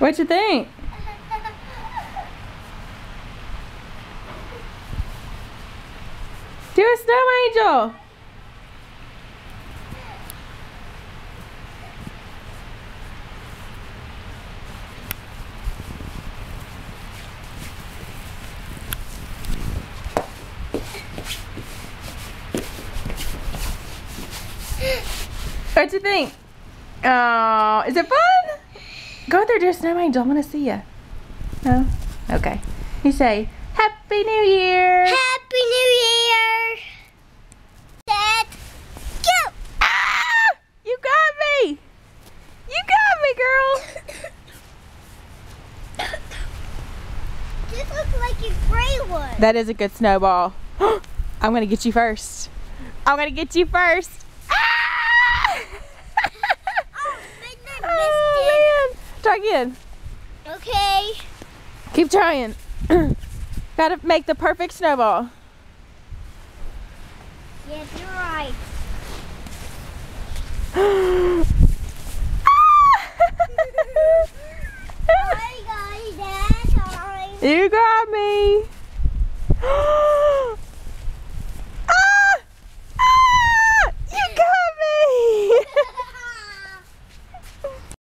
What you think? Do a snow angel. What you think? Oh, is it fun? Go out there, do a snow angel. I want to see you. No? Okay. You say, Happy New Year. Happy New Year. Dad, go. Ah! You got me. You got me, girl. This looks like a gray one. That is a good snowball. I'm going to get you first. I'm going to get you first. Oh, Man. Try again. okay. Keep trying. Gotta make the perfect snowball. Yes, you're right. I got it, Dad. You got me.